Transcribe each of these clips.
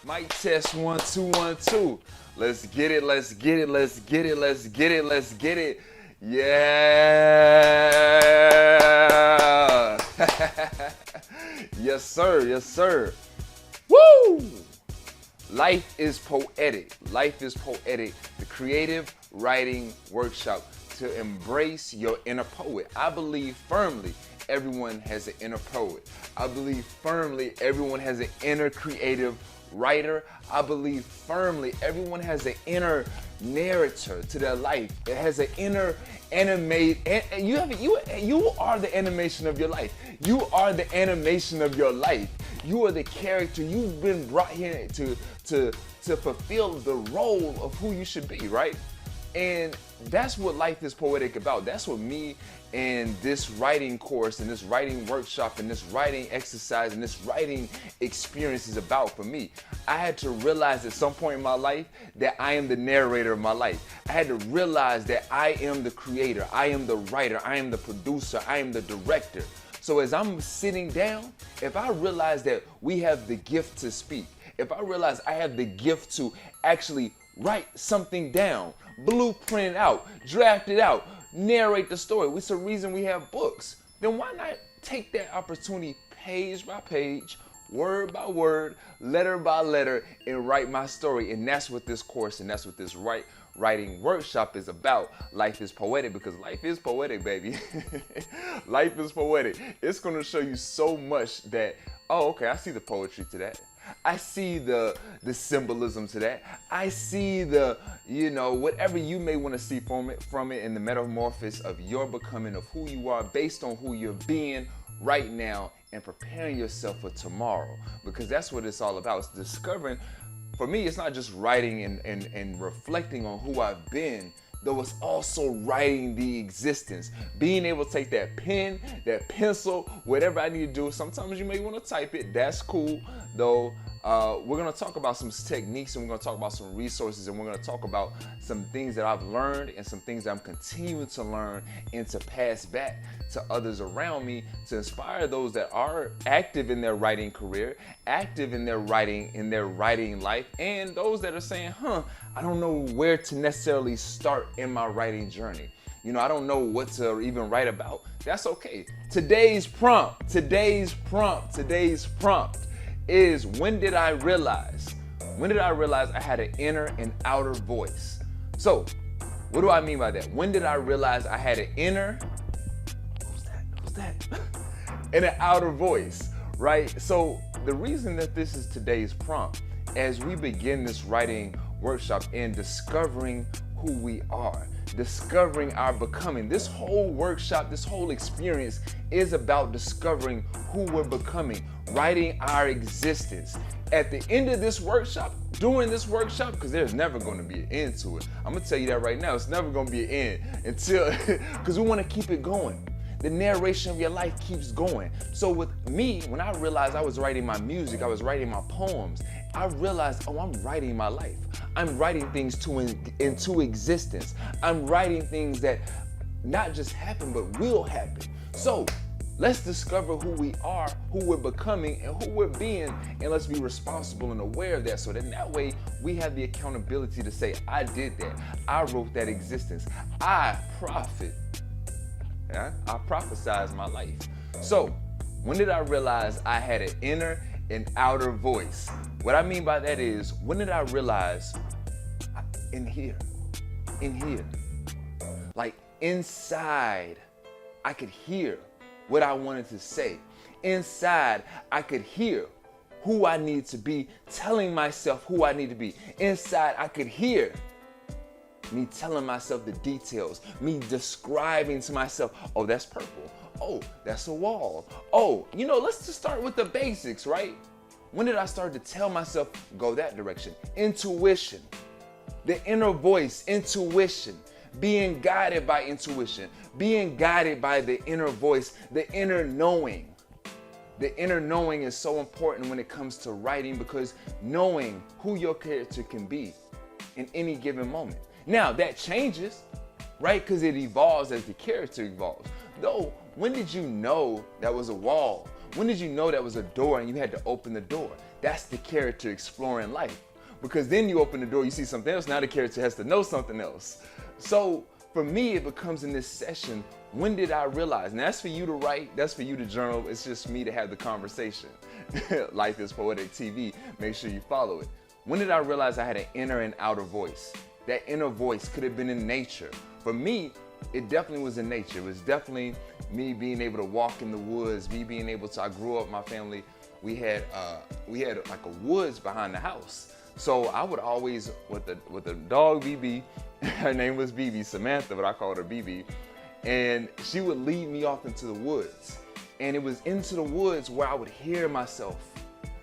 Mic test 1 2 1 2. Let's get it. Let's get it. Let's get it. Let's get it. Let's get it. Yeah. Yes, sir. Yes, sir. Woo! Life is poetic. Life is poetic. The creative writing workshop to embrace your inner poet. I believe firmly everyone has an inner poet. I believe firmly everyone has an inner creative writer. I believe firmly everyone has an inner narrator to their life. It has an inner animate. And you are the animation of your life. You are the animation of your life. You are the character. You've been brought here to fulfill the role of who you should be, right? And that's what Life is Poetic about. That's what me and this writing course and this writing workshop and this writing exercise and this writing experience is about for me. I had to realize at some point in my life that I am the narrator of my life. I had to realize that I am the creator. I am the writer. I am the producer. I am the director. So as I'm sitting down, if I realize that we have the gift to speak, if I realize I have the gift to actually write something down, blueprint it out, draft it out, narrate the story. It's the reason we have books. Then why not take that opportunity page by page, word by word, letter by letter, and write my story? And that's what this course and that's what this writing workshop is about. Life is poetic because life is poetic, baby. Life is poetic. It's going to show you so much that, oh, okay, I see the poetry to that. I see the symbolism to that. I see the, whatever you may want to see from it in the metamorphosis of your becoming, of who you are based on who you're being right now and preparing yourself for tomorrow. Because that's what it's all about. It's discovering, for me, it's not just writing and reflecting on who I've been, though it's also writing the existence. Being able to take that pen, that pencil, whatever I need to do. Sometimes you may want to type it. That's cool, though. We're going to talk about some techniques and we're going to talk about some resources and we're going to talk about some things that I've learned and some things that I'm continuing to learn and to pass back to others around me to inspire those that are active in their writing career, active in their writing life, and those that are saying, I don't know where to necessarily start in my writing journey. I don't know what to even write about. That's okay. Today's prompt is, when did I realize I had an inner and outer voice? So, what do I mean by that? When did I realize I had an inner, who's that? And an outer voice, right? So, the reason that this is today's prompt, as we begin this writing workshop and discovering who we are, discovering our becoming. This whole workshop, this whole experience is about discovering who we're becoming, writing our existence. At the end of this workshop, during this workshop, because there's never going to be an end to it. I'm going to tell you that right now. It's never going to be an end until, because we want to keep it going. The narration of your life keeps going. So with me, when I realized I was writing my music, I was writing my poems, I realized, I'm writing my life. I'm writing things into existence. I'm writing things that not just happen, but will happen. So let's discover who we are, who we're becoming, and who we're being, and let's be responsible and aware of that so that in that way we have the accountability to say, I did that. I wrote that existence. I prophesized my life. So when did I realize I had an inner and outer voice? What I mean by that is, when did I realize in here, like inside, I could hear what I wanted to say. Inside, I could hear who I need to be, telling myself who I need to be. Inside, I could hear me telling myself the details, me describing to myself, oh, that's purple. Oh, that's a wall. Oh, let's just start with the basics, right? When did I start to tell myself, go that direction? Intuition, the inner voice, intuition, being guided by intuition, being guided by the inner voice, the inner knowing. The inner knowing is so important when it comes to writing because knowing who your character can be in any given moment. Now, that changes, right? Because it evolves as the character evolves. Though, when did you know that was a wall? When did you know that was a door and you had to open the door? that's the character exploring life. Because then you open the door, you see something else, now the character has to know something else. So for me, it becomes in this session, when did I realize? And that's for you to write, that's for you to journal, it's just me to have the conversation. Life is Poetic TV, make sure you follow it. When did I realize I had an inner and outer voice? That inner voice could have been in nature. For me, it definitely was in nature. It was definitely me being able to walk in the woods, me being able to, I grew up, my family, we had like a woods behind the house. So I would always, with the dog BB, her name was BB, Samantha, but I called her BB, and she would lead me off into the woods. And it was into the woods where I would hear myself.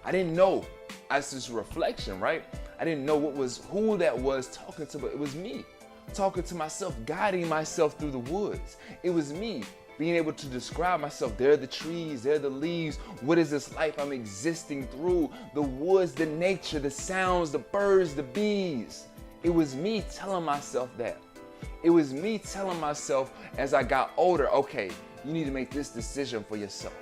I didn't know, as this reflection, right? I didn't know who that was talking to, but it was me talking to myself, guiding myself through the woods. It was me being able to describe myself. There are the trees, there are the leaves. What is this life I'm existing through? The woods, the nature, the sounds, the birds, the bees. It was me telling myself that. It was me telling myself as I got older, okay, you need to make this decision for yourself,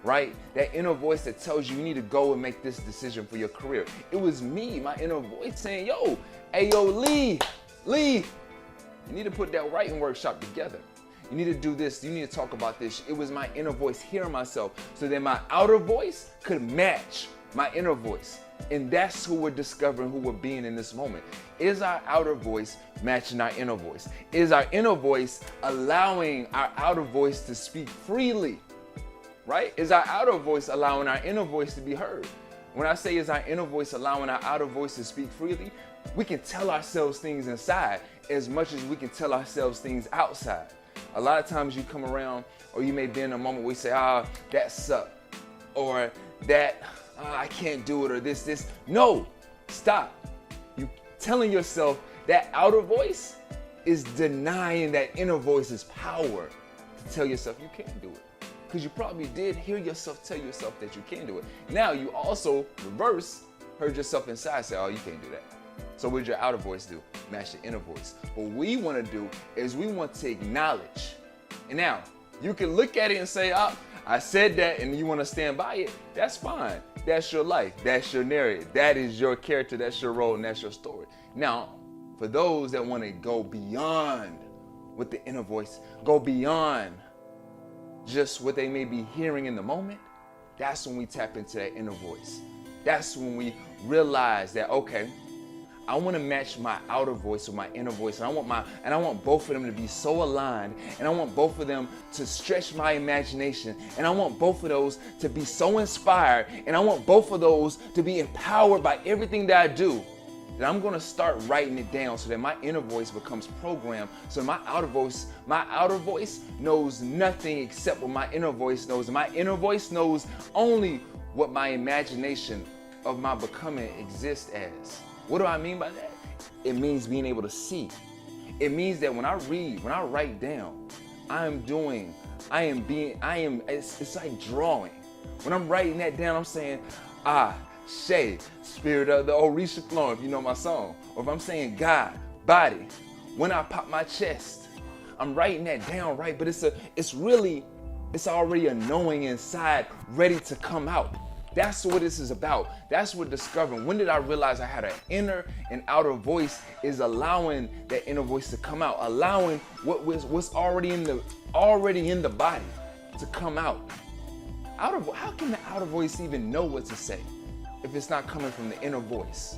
right? That inner voice that tells you you need to go and make this decision for your career. It was me, my inner voice saying, yo, hey, yo, Lee, you need to put that writing workshop together. You need to do this, you need to talk about this. It was my inner voice hearing myself so that my outer voice could match my inner voice. And that's who we're discovering, who we're being in this moment. Is our outer voice matching our inner voice? Is our inner voice allowing our outer voice to speak freely? Right? Is our outer voice allowing our inner voice to be heard? When I say is our inner voice allowing our outer voice to speak freely, we can tell ourselves things inside as much as we can tell ourselves things outside. A lot of times you come around, or you may be in a moment where you say, that sucked, or that, I can't do it, or this. No, stop. You telling yourself that outer voice is denying that inner voice's power to tell yourself you can't do it. Because you probably did hear yourself tell yourself that you can do it. Now you also, reverse, heard yourself inside say, oh, you can't do that. So what did your outer voice do? Match the inner voice. What we want to do is we want to acknowledge. And now, you can look at it and say, I said that, and you want to stand by it. That's fine. That's your life. That's your narrative. That is your character. That's your role, and that's your story. Now, for those that want to go beyond with the inner voice, go beyond just what they may be hearing in the moment, that's when we tap into that inner voice. That's when we realize that, okay, I want to match my outer voice with my inner voice, and I want both of them to be so aligned, and I want both of them to stretch my imagination, and I want both of those to be so inspired, and I want both of those to be empowered by everything that I do, that I'm going to start writing it down so that my inner voice becomes programmed, so my outer voice knows nothing except what my inner voice knows. My inner voice knows only what my imagination of my becoming exists as. What do I mean by that? It means being able to see. It means that when I read, when I write down, it's like drawing. When I'm writing that down, I'm saying, Shay, spirit of the Orisha flowing, if you know my song. Or if I'm saying God, body, when I pop my chest, I'm writing that down, right? But it's already a knowing inside, ready to come out. That's what this is about. That's what discovering. When did I realize I had an inner and outer voice is allowing that inner voice to come out, allowing what's already in the body to come out. How can the outer voice even know what to say if it's not coming from the inner voice?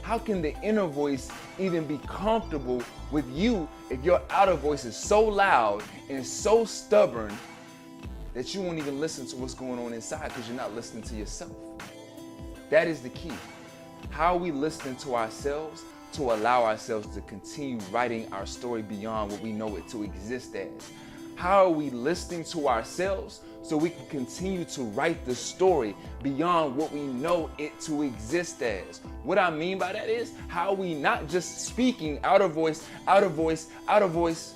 How can the inner voice even be comfortable with you if your outer voice is so loud and so stubborn that you won't even listen to what's going on inside because you're not listening to yourself? That is the key. How are we listening to ourselves to allow ourselves to continue writing our story beyond what we know it to exist as? How are we listening to ourselves so we can continue to write the story beyond what we know it to exist as? What I mean by that is, how are we not just speaking outer voice, outer voice, outer voice?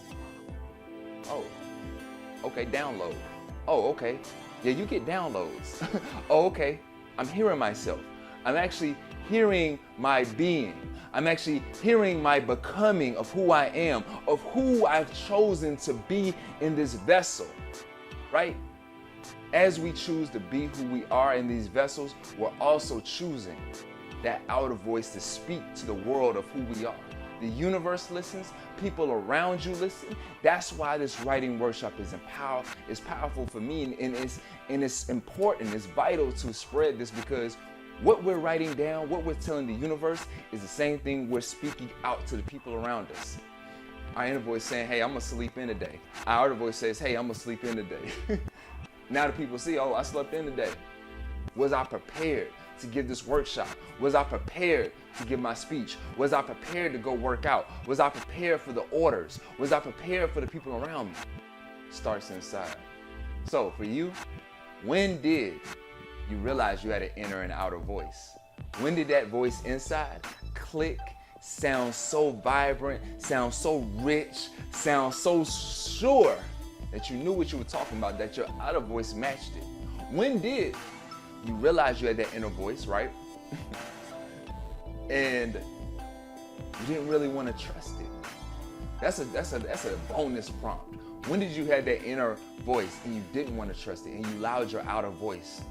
Oh, okay, download. Oh, okay. Yeah, you get downloads. Oh, okay. I'm hearing myself. I'm actually hearing my being. I'm actually hearing my becoming of who I am, of who I've chosen to be in this vessel, right? As we choose to be who we are in these vessels, we're also choosing that outer voice to speak to the world of who we are. The universe listens, people around you listen. That's why this writing workshop is powerful for me, and it's important, it's vital to spread this, because what we're writing down, what we're telling the universe is the same thing we're speaking out to the people around us. Our inner voice saying, hey, I'm gonna sleep in today. Our outer voice says, hey, I'm gonna sleep in today. Now the people see, oh, I slept in today. Was I prepared to give this workshop? Was I prepared to give my speech? Was I prepared to go work out? Was I prepared for the orders? Was I prepared for the people around me? Starts inside. So for you, when did you realize you had an inner and outer voice? When did that voice inside click, sound so vibrant, sound so rich, sound so sure that you knew what you were talking about, that your outer voice matched it? When did you realize you had that inner voice, right? And you didn't really want to trust it. That's a bonus prompt. When did you have that inner voice and you didn't want to trust it, and you allowed your outer voice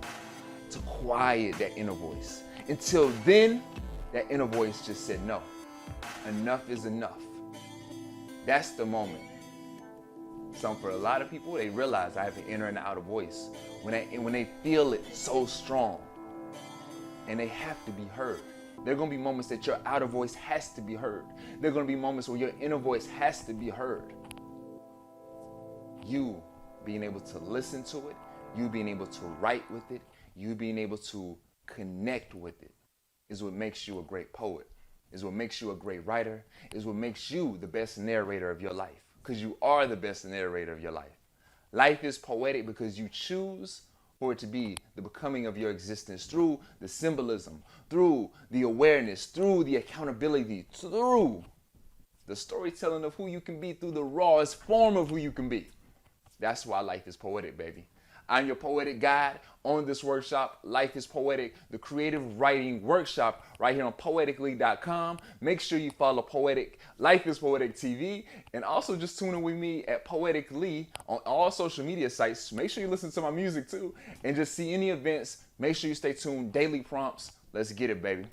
to quiet that inner voice? Until then, that inner voice just said, no, enough is enough. That's the moment. So for a lot of people, they realize I have an inner and outer voice when they feel it so strong, and they have to be heard. There are going to be moments that your outer voice has to be heard. There are going to be moments where your inner voice has to be heard. You being able to listen to it, you being able to write with it, you being able to connect with it is what makes you a great poet, is what makes you a great writer, is what makes you the best narrator of your life, because you are the best narrator of your life. Life is poetic because you choose for it to be the becoming of your existence through the symbolism, through the awareness, through the accountability, through the storytelling of who you can be, through the rawest form of who you can be. That's why life is poetic, baby. I'm your poetic guide on this workshop, Life is Poetic, the creative writing workshop, right here on Poeticlee.com. Make sure you follow Life is Poetic TV, and also just tune in with me at Poeticlee on all social media sites. Make sure you listen to my music too, and just see any events. Make sure you stay tuned. Daily prompts. Let's get it, baby.